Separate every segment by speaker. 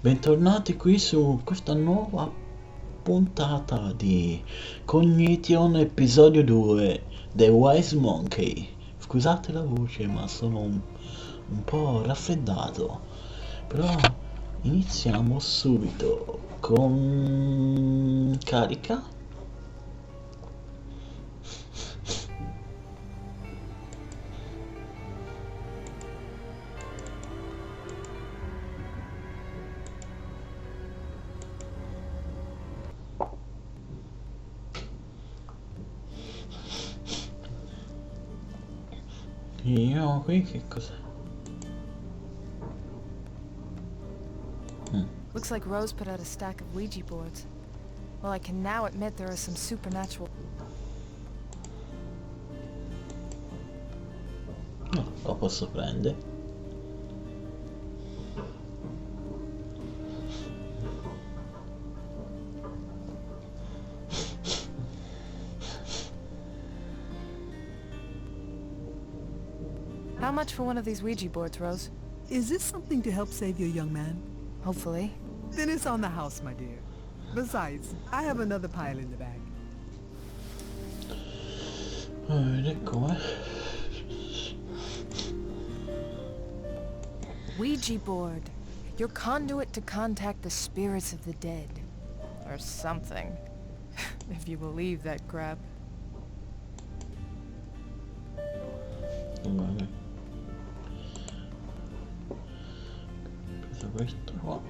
Speaker 1: Bentornati qui su questa nuova puntata di Cognition episodio 2 The Wise Monkey. Scusate la voce, ma sono un po' raffreddato. Però iniziamo subito con carica. Io qui che cos'è?
Speaker 2: Looks like Rose put out a stack of Ouija boards. Well, I can now admit there are some supernatural...
Speaker 1: No, lo posso prendere.
Speaker 2: How much for one of these Ouija boards, Rose?
Speaker 3: Is this something to help save your young man?
Speaker 2: Hopefully.
Speaker 3: Then it's on the house, my dear. Besides, I have another pile in the bag.
Speaker 1: Com'è?
Speaker 2: Ouija board. Your conduit to contact the spirits of the dead. Or something. If you believe that crap.
Speaker 1: Vale. Cosa questo qua?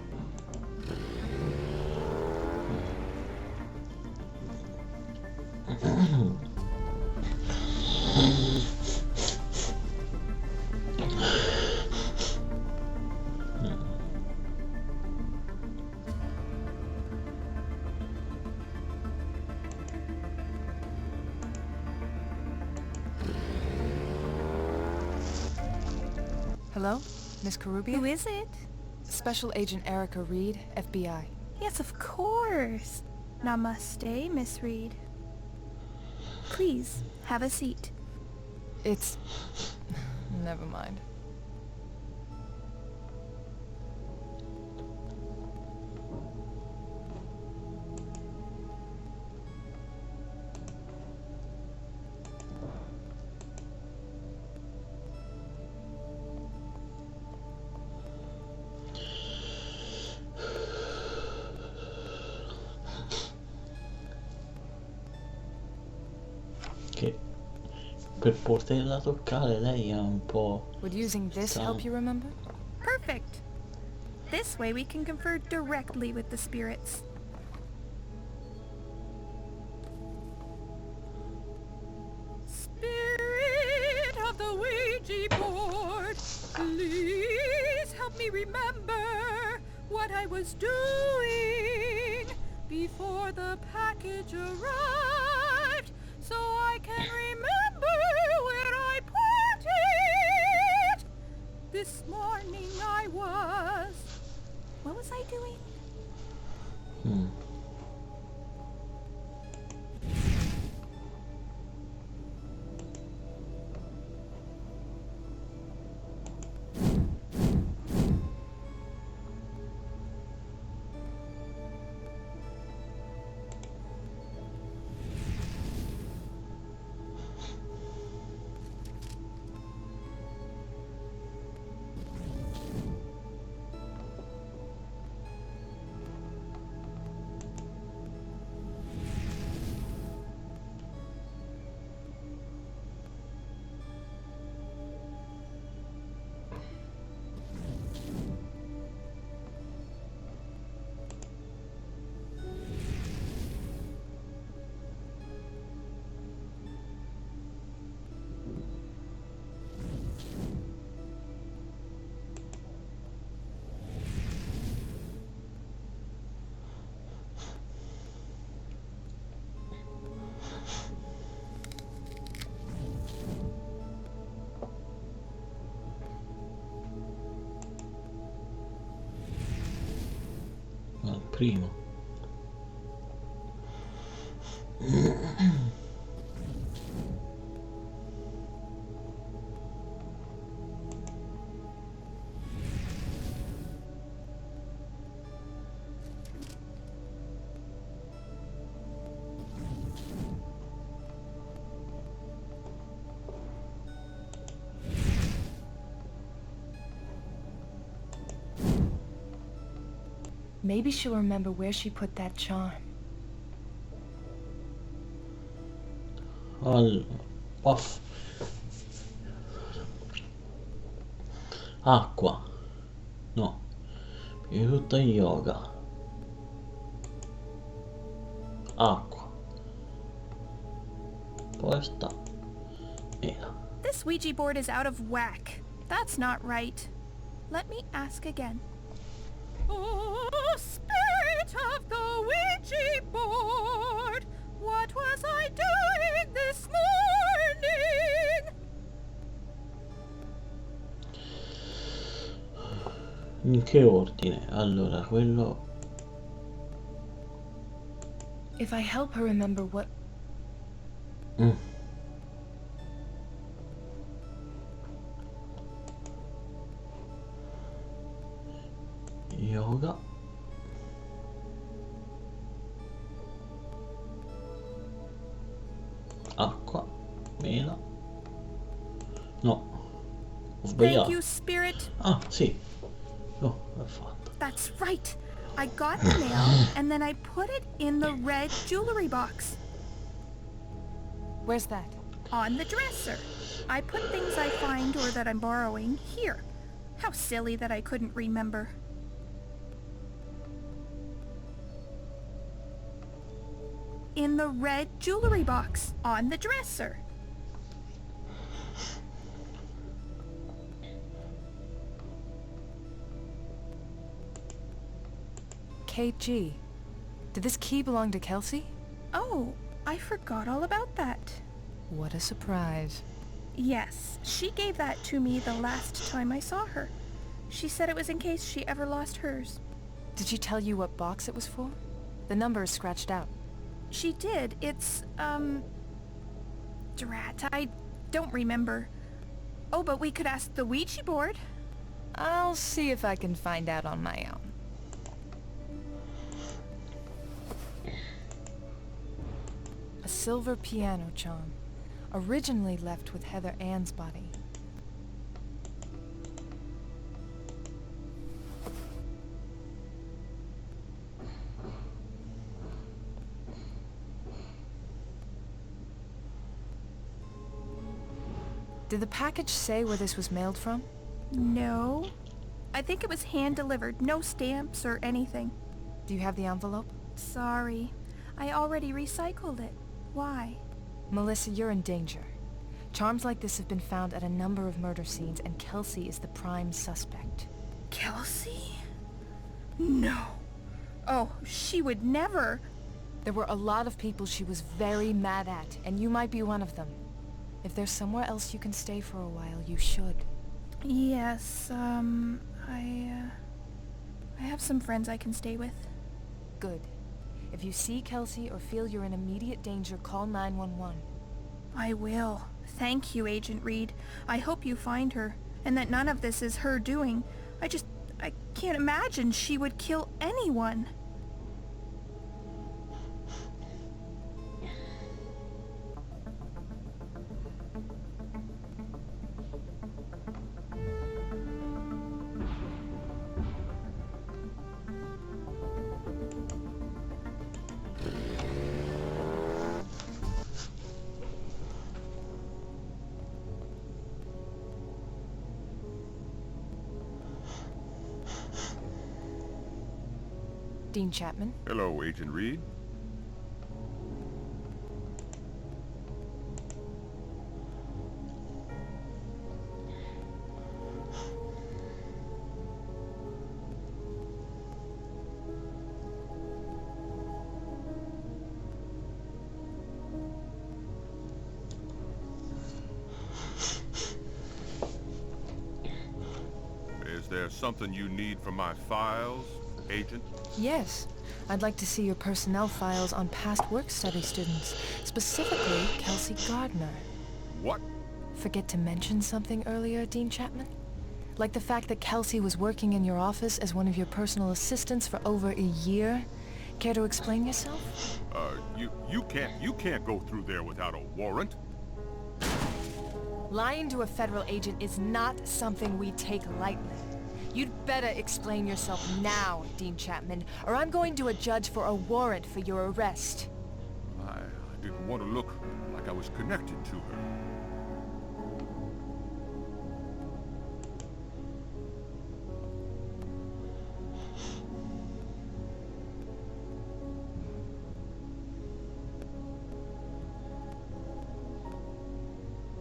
Speaker 2: Hello? Miss Carubia?
Speaker 4: Who is it?
Speaker 2: Special Agent Erica Reed, FBI.
Speaker 4: Yes, of course. Namaste, Miss Reed. Please, have a seat.
Speaker 2: It's... Never mind.
Speaker 1: Che per poterla toccare lei è un po'...
Speaker 2: Would using this
Speaker 1: strano.
Speaker 2: help you remember?
Speaker 4: Perfect. This way we can confer directly with the spirits. Spirit of the Ouija board, please help me remember what I was doing before the package arrived, so I can remember where I put it. This morning I was... What was I doing?
Speaker 1: Al primo.
Speaker 2: Maybe she'll remember where she put that charm.
Speaker 1: Allora, off. Acqua. No. Più di tutto yoga. Acqua. Poi sta. Mela.
Speaker 4: This Ouija board is out of whack. That's not right. Let me ask again. Oh, spirit of the Ouija board, what was I doing this morning?
Speaker 1: In che ordine? Allora, quello...
Speaker 2: If I help her remember what...
Speaker 1: Yoga. Acqua. Mela. No. Ho sbagliato.
Speaker 4: Thank you, spirit.
Speaker 1: Ah, sì. No, l'ho fatto.
Speaker 4: That's right. I got the mail, and then I put it in the red jewelry box.
Speaker 2: Where's that?
Speaker 4: On the dresser. I put things I find or that I'm borrowing here. How silly that I couldn't remember. In the red jewelry box on the dresser.
Speaker 2: KG. Did this key belong to Kelsey?
Speaker 4: Oh, I forgot all about that.
Speaker 2: What a surprise.
Speaker 4: Yes, she gave that to me the last time I saw her. She said it was in case she ever lost hers.
Speaker 2: Did she tell you what box it was for? The number is scratched out.
Speaker 4: She did. It's, drat, I don't remember. Oh, but we could ask the Ouija board.
Speaker 2: I'll see if I can find out on my own. A silver piano charm, originally left with Heather Ann's body. Did the package say where this was mailed from?
Speaker 4: No. I think it was hand-delivered. No stamps or anything.
Speaker 2: Do you have the envelope?
Speaker 4: Sorry. I already recycled it. Why?
Speaker 2: Melissa, you're in danger. Charms like this have been found at a number of murder scenes, and Kelsey is the prime suspect.
Speaker 4: Kelsey? No. Oh, she would never.
Speaker 2: There were a lot of people she was very mad at, and you might be one of them. If there's somewhere else you can stay for a while, you should.
Speaker 4: Yes, I have some friends I can stay with.
Speaker 2: Good. If you see Kelsey or feel you're in immediate danger, call 911.
Speaker 4: I will. Thank you, Agent Reed. I hope you find her, and that none of this is her doing. I can't imagine she would kill anyone.
Speaker 2: Dean Chapman?
Speaker 5: Hello, Agent Reed. Is there something you need from my files, Agent?
Speaker 2: Yes. I'd like to see your personnel files on past work-study students, specifically Kelsey Gardner.
Speaker 5: What?
Speaker 2: Forget to mention something earlier, Dean Chapman? Like the fact that Kelsey was working in your office as one of your personal assistants for over a year? Care to explain yourself?
Speaker 5: You can't go through there without a warrant.
Speaker 2: Lying to a federal agent is not something we take lightly. You'd better explain yourself now, Dean Chapman, or I'm going to a judge for a warrant for your arrest.
Speaker 5: I didn't want to look like I was connected to her.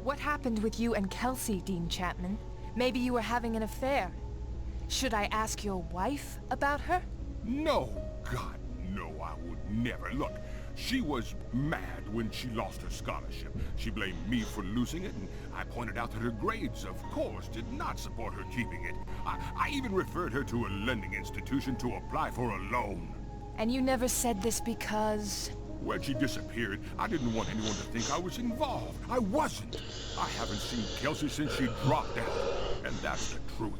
Speaker 2: What happened with you and Kelsey, Dean Chapman? Maybe you were having an affair. Should I ask your wife about her?
Speaker 5: No, God, no, I would never. Look, she was mad when she lost her scholarship. She blamed me for losing it, and I pointed out that her grades, of course, did not support her keeping it. I even referred her to a lending institution to apply for a loan.
Speaker 2: And you never said this because...
Speaker 5: When she disappeared, I didn't want anyone to think I was involved. I wasn't. I haven't seen Kelsey since she dropped out, and that's the truth.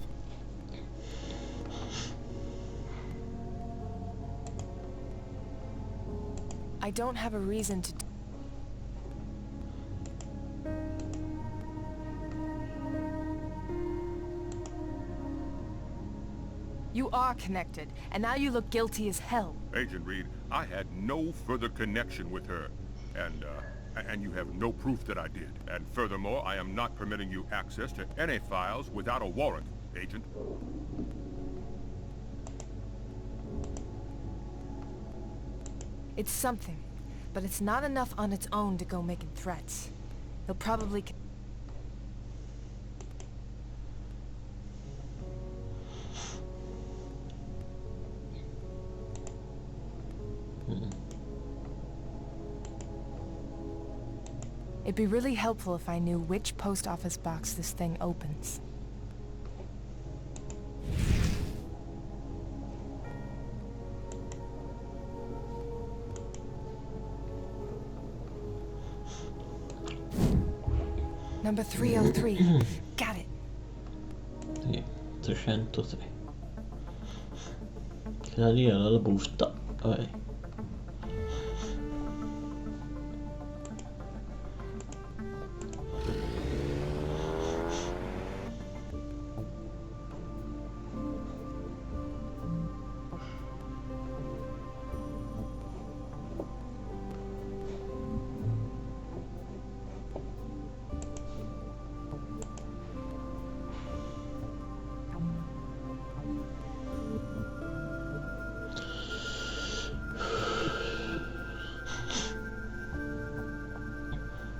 Speaker 2: I don't have a reason to... You are connected, and now you look guilty as hell.
Speaker 5: Agent Reed, I had no further connection with her, and you have no proof that I did. And furthermore, I am not permitting you access to any files without a warrant, Agent.
Speaker 2: It's something, but it's not enough on its own to go making threats. They'll probably... It'd be really helpful if I knew which post office box this thing opens. Number 303. Got it.
Speaker 1: Sì, 303. Quella lì era la busta. Vabbè.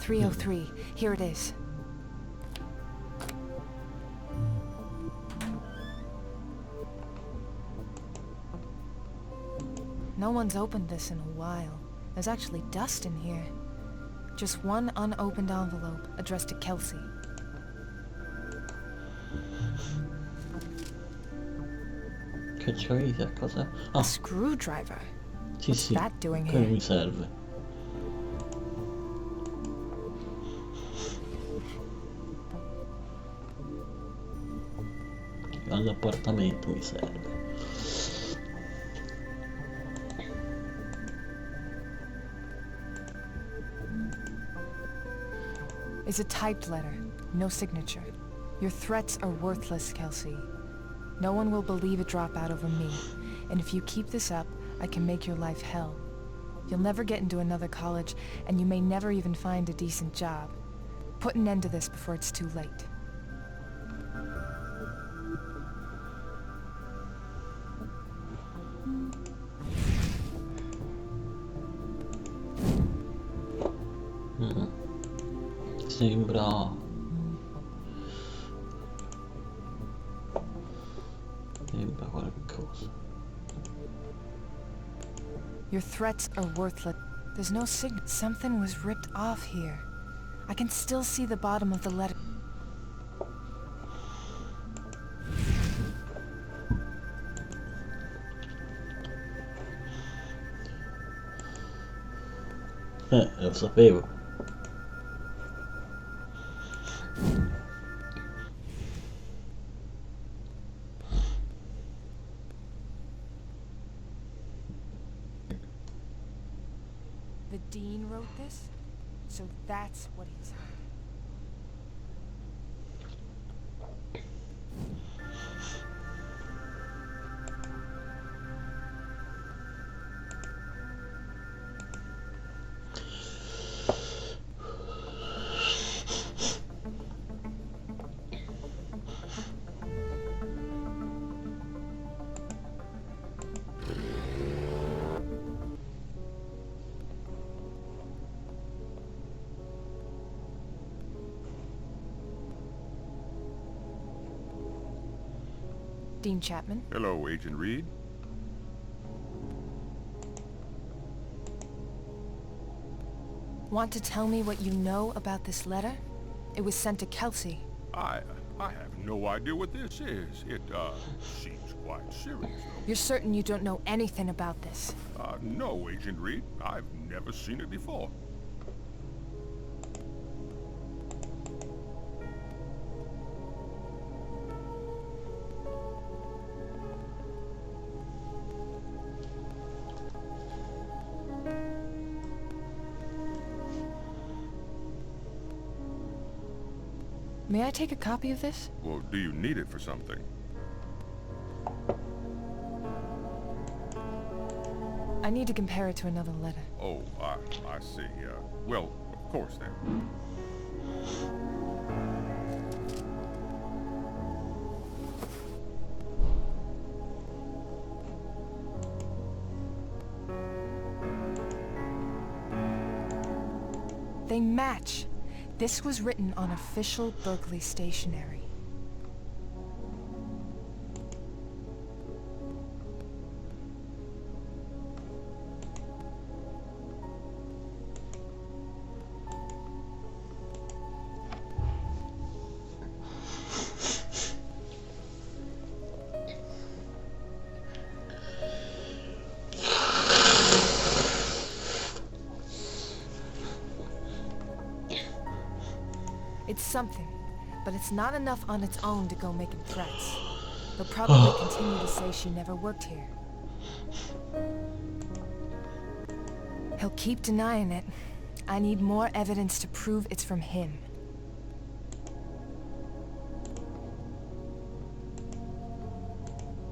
Speaker 2: .303. Here it is. No one's opened this in a while. There's actually dust in here. Just one unopened envelope addressed to Kelsey.
Speaker 1: Che c'hai? Cosa?
Speaker 2: A screwdriver.
Speaker 1: Sì,
Speaker 2: What's
Speaker 1: sì.
Speaker 2: that doing
Speaker 1: Quello
Speaker 2: here?
Speaker 1: mi serve. All'appartamento mi serve.
Speaker 2: It's a typed letter, no signature. Your threats are worthless, Kelsey. No one will believe a dropout over me, and if you keep this up, I can make your life hell. You'll never get into another college, and you may never even find a decent job. Put an end to this before it's too late.
Speaker 1: Sembra qualcosa.
Speaker 2: Your threats are worthless. There's no sign. Something was ripped off here. I can still see the bottom of the letter.
Speaker 1: Lo sapevo.
Speaker 2: The dean wrote this, so that's what he's hiding. Dean Chapman.
Speaker 5: Hello, Agent Reed.
Speaker 2: Want to tell me what you know about this letter? It was sent to Kelsey.
Speaker 5: I have no idea what this is. It, seems quite serious, though.
Speaker 2: You're certain you don't know anything about this?
Speaker 5: No, Agent Reed. I've never seen it before.
Speaker 2: May I take a copy of this?
Speaker 5: Well, do you need it for something?
Speaker 2: I need to compare it to another letter.
Speaker 5: Oh, I see. Well, of course then.
Speaker 2: They match. This was written on official Berkeley stationery. It's something, but it's not enough on its own to go making threats. They'll probably continue to say she never worked here. He'll keep denying it. I need more evidence to prove it's from him.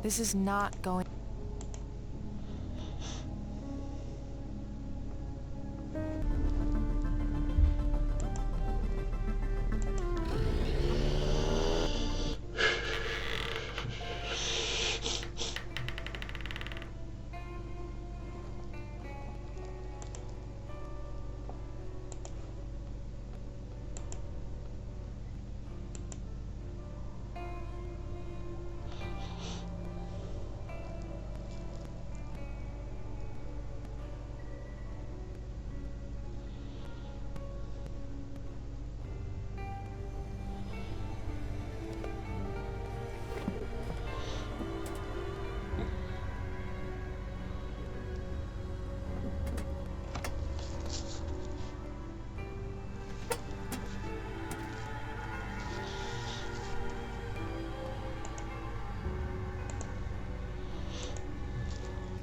Speaker 2: This is not going...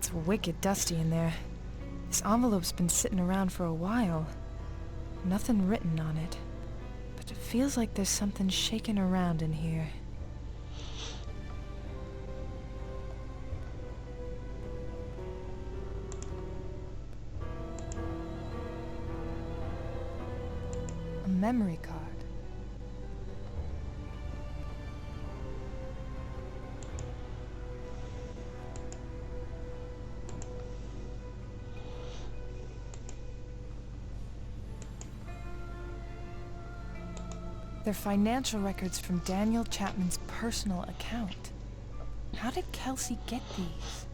Speaker 2: It's wicked dusty in there. This envelope's been sitting around for a while. Nothing written on it. But it feels like there's something shaking around in here. A memory card. They're financial records from Daniel Chapman's personal account. How did Kelsey get these?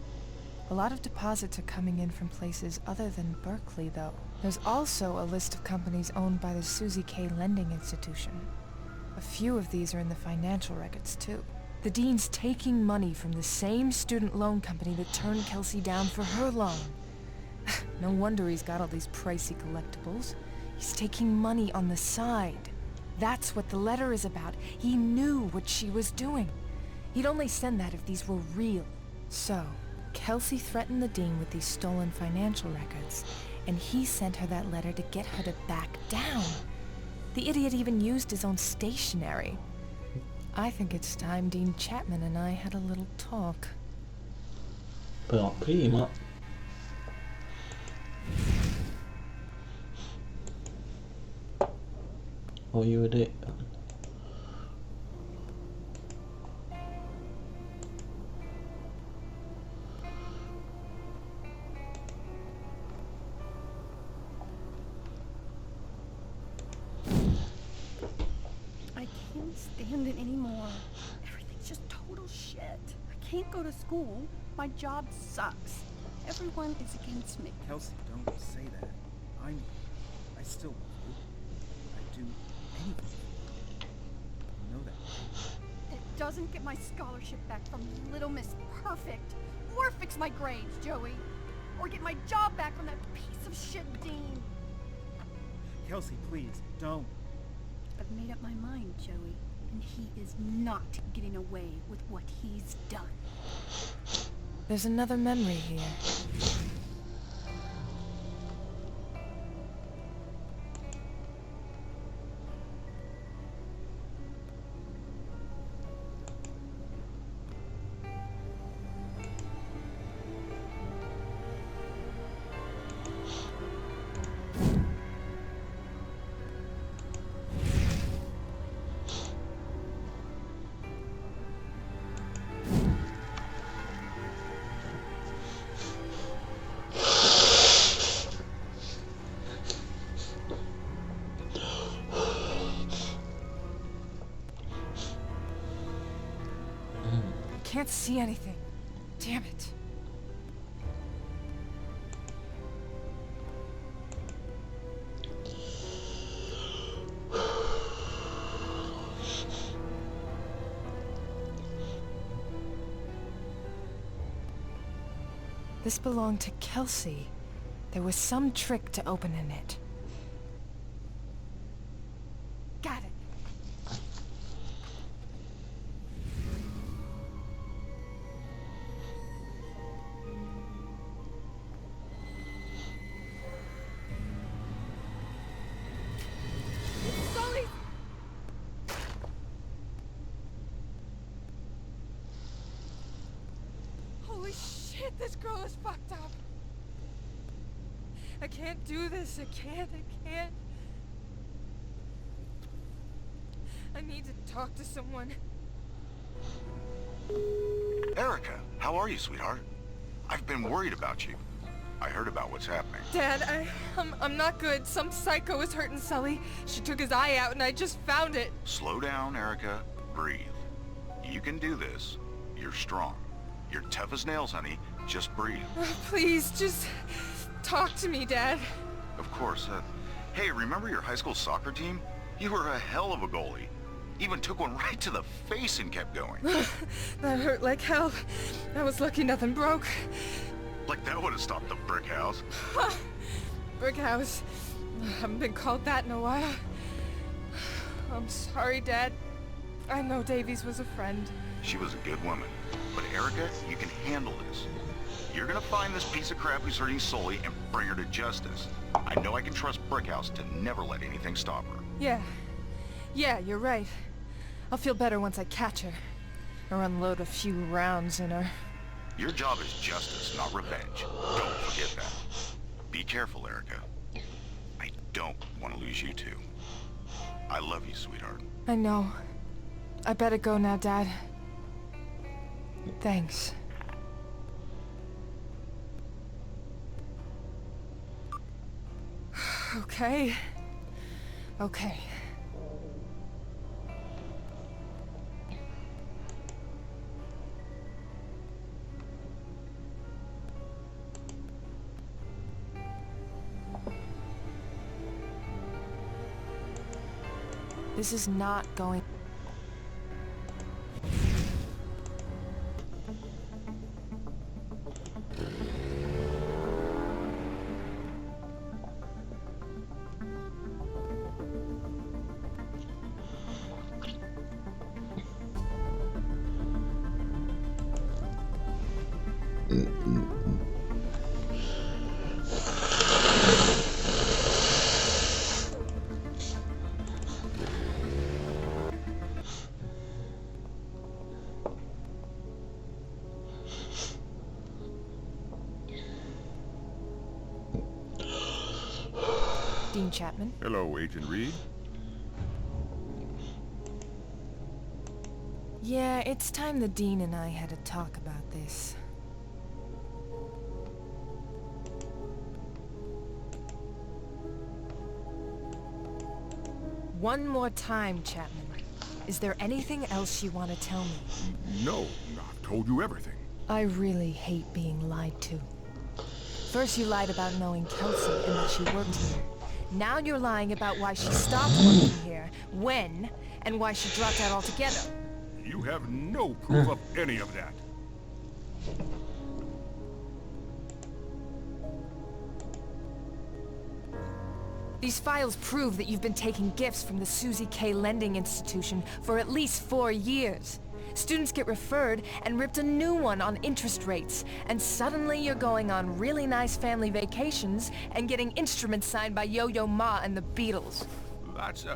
Speaker 2: A lot of deposits are coming in from places other than Berkeley, though. There's also a list of companies owned by the Susie K. Lending Institution. A few of these are in the financial records, too. The dean's taking money from the same student loan company that turned Kelsey down for her loan. No wonder he's got all these pricey collectibles. He's taking money on the side. That's what the letter is about. He knew what she was doing. He'd only send that if these were real. So, Kelsey threatened the dean with these stolen financial records, and he sent her that letter to get her to back down. The idiot even used his own stationery. I think it's time Dean Chapman and I had a little talk.
Speaker 1: Però prima voglio vedere.
Speaker 4: I can't stand it anymore. Everything's just total shit.
Speaker 6: can't go to school. My job sucks. Everyone is against me.
Speaker 7: Kelsey, don't say that. I mean, I still love you. I'd do anything for you. You know that.
Speaker 6: It doesn't get my scholarship back from Little Miss Perfect. Or fix my grades, Joey. Or get my job back from that piece of shit dean.
Speaker 7: Kelsey, please, don't.
Speaker 6: I've made up my mind, Joey. And he is not getting away with what he's done.
Speaker 2: There's another memory here. Can't see anything. Damn it. This belonged to Kelsey. There was some trick to opening it. Got it.
Speaker 6: Sully!
Speaker 2: Holy shit, this girl is fucked up. I can't do this. I can't. I need to talk to someone.
Speaker 8: Erica, how are you, sweetheart? I've been worried about you. I heard about what's happening.
Speaker 2: Dad, I'm not good. Some psycho is hurting Sully. She took his eye out and I just found it.
Speaker 8: Slow down, Erica. Breathe. You can do this. You're strong. You're tough as nails, honey. Just breathe.
Speaker 2: Please, just talk to me, Dad.
Speaker 8: Of course. Hey, remember your high school soccer team? You were a hell of a goalie. Even took one right to the face and kept going.
Speaker 2: That hurt like hell. I was lucky nothing broke.
Speaker 8: Like that would have stopped the brick house.
Speaker 2: Brick house. I haven't been called that in a while. I'm sorry, Dad. I know Davies was a friend.
Speaker 8: She was a good woman. But Erica, you can handle this. You're gonna find this piece of crap who's hurting Sully and bring her to justice. I know I can trust Brickhouse to never let anything stop her.
Speaker 2: Yeah, you're right. I'll feel better once I catch her. Or unload a few rounds in her.
Speaker 8: Your job is justice, not revenge. Don't forget that. Be careful, Erica. I don't want to lose you too. I love you, sweetheart.
Speaker 2: I know. I better go now, Dad. Thanks. Okay. This is not going... Dean Chapman.
Speaker 5: Hello, Agent Reed.
Speaker 2: Yeah, it's time the Dean and I had a talk about this. One more time, Chapman. Is there anything else you want to tell me?
Speaker 5: No, not told you everything.
Speaker 2: I really hate being lied to. First you lied about knowing Kelsey and that she worked here. Now you're lying about why she stopped working here, when, and why she dropped out altogether.
Speaker 5: You have no proof of any of that.
Speaker 2: These files prove that you've been taking gifts from the Susie K. Lending Institution for at least 4 years. Students get referred and ripped a new one on interest rates, and suddenly you're going on really nice family vacations and getting instruments signed by Yo-Yo Ma and the Beatles.
Speaker 5: That's,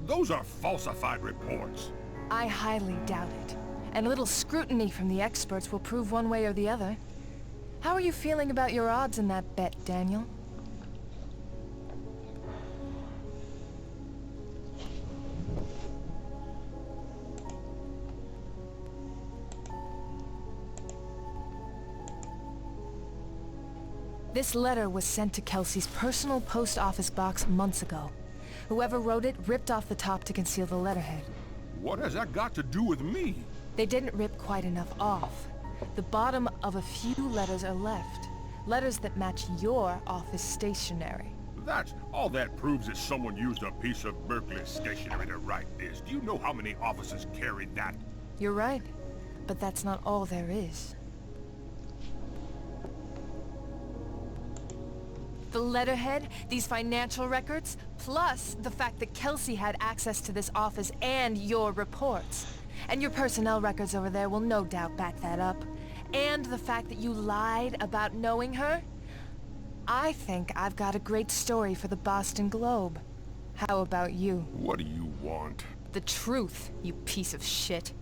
Speaker 5: those are falsified reports.
Speaker 2: I highly doubt it, and a little scrutiny from the experts will prove one way or the other. How are you feeling about your odds in that bet, Daniel? This letter was sent to Kelsey's personal post office box months ago. Whoever wrote it ripped off the top to conceal the letterhead.
Speaker 5: What has that got to do with me?
Speaker 2: They didn't rip quite enough off. The bottom of a few letters are left. Letters that match your office stationery.
Speaker 5: All that proves is someone used a piece of Berkeley stationery to write this. Do you know how many offices carried that?
Speaker 2: You're right, but that's not all there is. The letterhead, these financial records, plus the fact that Kelsey had access to this office and your reports. And your personnel records over there will no doubt back that up. And the fact that you lied about knowing her. I think I've got a great story for the Boston Globe. How about you?
Speaker 5: What do you want?
Speaker 2: The truth, you piece of shit.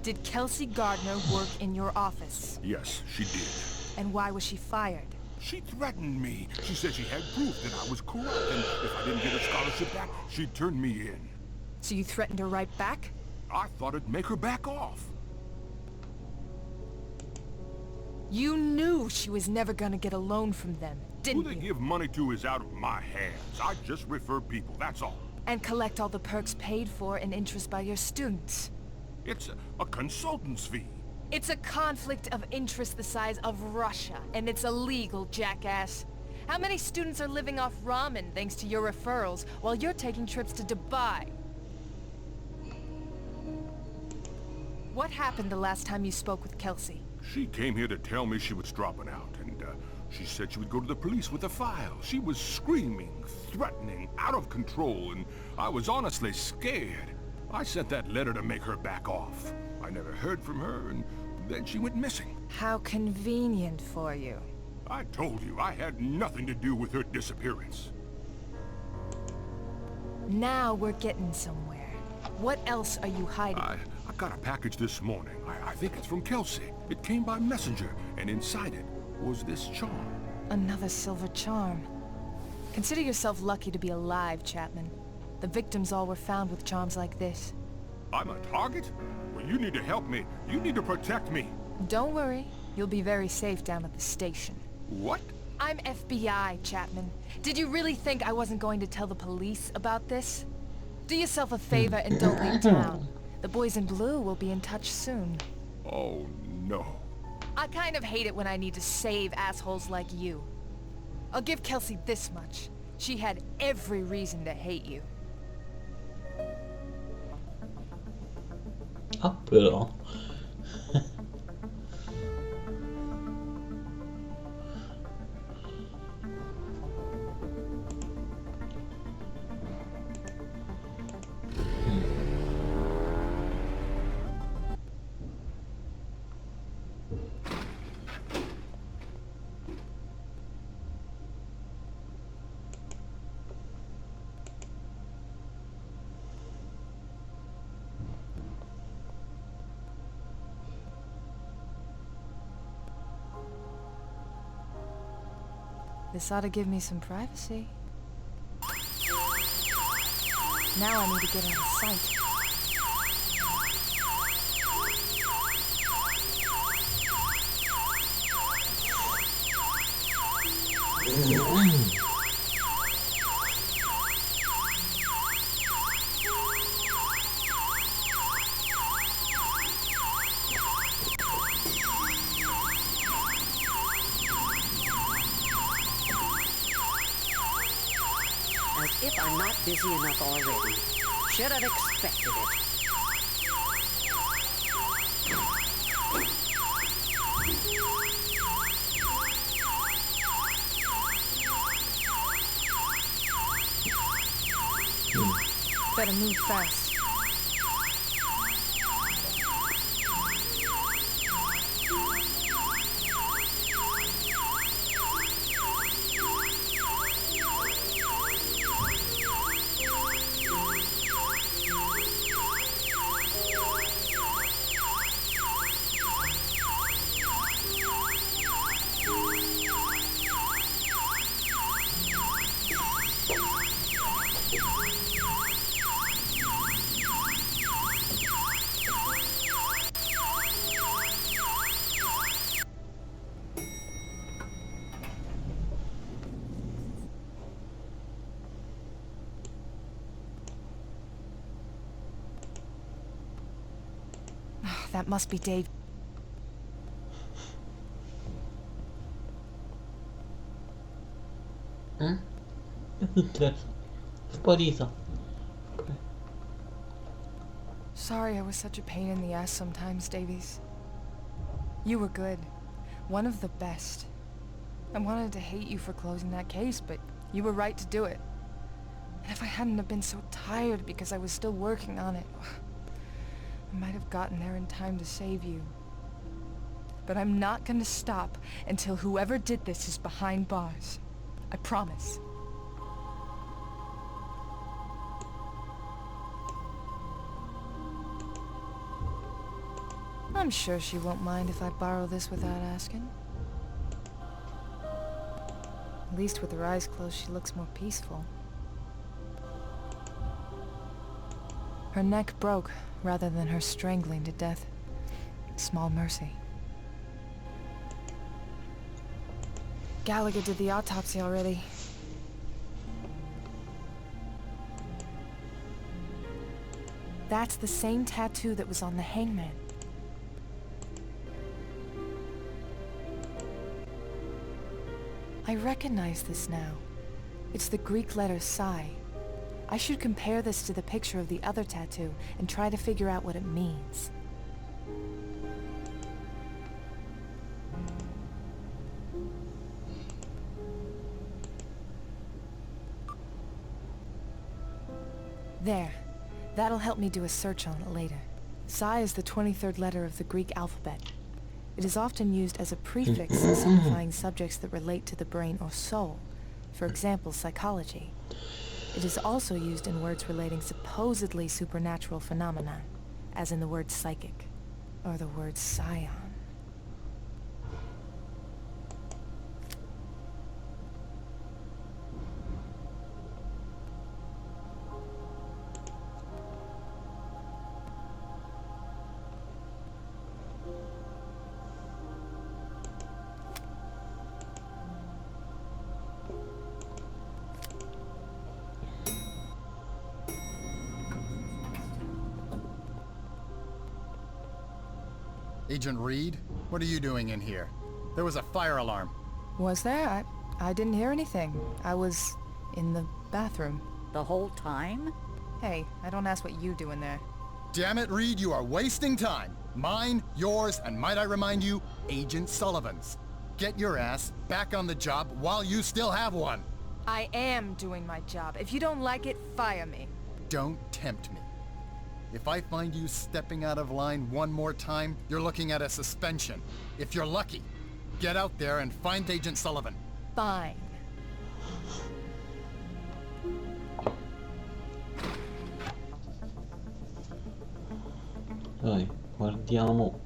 Speaker 2: Did Kelsey Gardner work in your office?
Speaker 5: Yes, she did.
Speaker 2: And why was she fired?
Speaker 5: She threatened me. She said she had proof that I was corrupt, and if I didn't get a scholarship back, she'd turn me in.
Speaker 2: So you threatened her right back?
Speaker 5: I thought it'd make her back off.
Speaker 2: You knew she was never gonna get a loan from them, didn't
Speaker 5: Who they
Speaker 2: you?
Speaker 5: give money to is out of my hands. I just refer people, that's all.
Speaker 2: And collect all the perks paid for in interest by your students.
Speaker 5: It's a consultant's fee.
Speaker 2: It's a conflict of interest the size of Russia, and it's illegal, jackass. How many students are living off ramen thanks to your referrals, while you're taking trips to Dubai? What happened the last time you spoke with Kelsey?
Speaker 5: She came here to tell me she was dropping out, and she said she would go to the police with the file. She was screaming, threatening, out of control, and I was honestly scared. I sent that letter to make her back off. I never heard from her, and then she went missing.
Speaker 2: How convenient for you.
Speaker 5: I told you I had nothing to do with her disappearance.
Speaker 2: Now we're getting somewhere. What else are you hiding?
Speaker 5: I got a package this morning. I think it's from Kelsey. It came by messenger, and inside it was this charm.
Speaker 2: Another silver charm. Consider yourself lucky to be alive, Chapman. The victims all were found with charms like this.
Speaker 5: I'm a target? Well, you need to help me. You need to protect me.
Speaker 2: Don't worry. You'll be very safe down at the station.
Speaker 5: What?
Speaker 2: I'm FBI, Chapman. Did you really think I wasn't going to tell the police about this? Do yourself a favor and don't leave town. The boys in blue will be in touch soon.
Speaker 5: Oh, no.
Speaker 2: I kind of hate it when I need to save assholes like you. I'll give Kelsey this much. She had every reason to hate you.
Speaker 1: Ah, però.
Speaker 2: This ought to give me some privacy. Now I need to get out of sight.
Speaker 9: busy enough already. Should have expected it.
Speaker 2: Better move fast. That must be Dave.
Speaker 1: Che è successo? Sparita. Ok.
Speaker 2: Sorry I was such a pain in the ass sometimes, Davies. You were good. One of the best. I wanted to hate you for closing that case, but you were right to do it. And if I hadn't have been so tired because I was still working on it, I might have gotten there in time to save you. But I'm not gonna stop until whoever did this is behind bars. I promise. I'm sure she won't mind if I borrow this without asking. At least with her eyes closed, she looks more peaceful. Her neck broke rather than her strangling to death. Small mercy. Gallagher did the autopsy already. That's the same tattoo that was on the hangman. I recognize this now. It's the Greek letter psi. I should compare this to the picture of the other tattoo and try to figure out what it means. There. That'll help me do a search on it later. Psi is the 23rd letter of the Greek alphabet. It is often used as a prefix signifying subjects that relate to the brain or soul. For example, psychology. It is also used in words relating supposedly supernatural phenomena, as in the word psychic, or the word scion.
Speaker 10: Agent Reed, what are you doing in here? There was a fire alarm.
Speaker 2: Was there? I didn't hear anything. I was in the bathroom.
Speaker 9: The whole time?
Speaker 2: Hey, I don't ask what you do in there.
Speaker 10: Damn it, Reed, you are wasting time. Mine, yours, and might I remind you, Agent Sullivan's. Get your ass back on the job while you still have one.
Speaker 2: I am doing my job. If you don't like it, fire me.
Speaker 10: Don't tempt me. If I find you stepping out of line one more time, you're looking at a suspension. If you're lucky, get out there and find Agent Sullivan.
Speaker 2: Fine.
Speaker 1: Dai, guardiamo.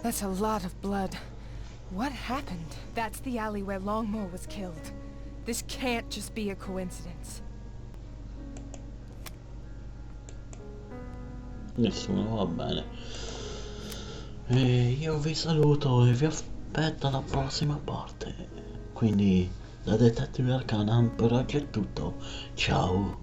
Speaker 2: That's a lot of blood. What happened? That's the alley where Longmore was killed. This can't just be a coincidence.
Speaker 1: Nessuno, va bene. E io vi saluto e vi aspetto alla prossima parte. Quindi da Detective Arcana per oggi è tutto. Ciao.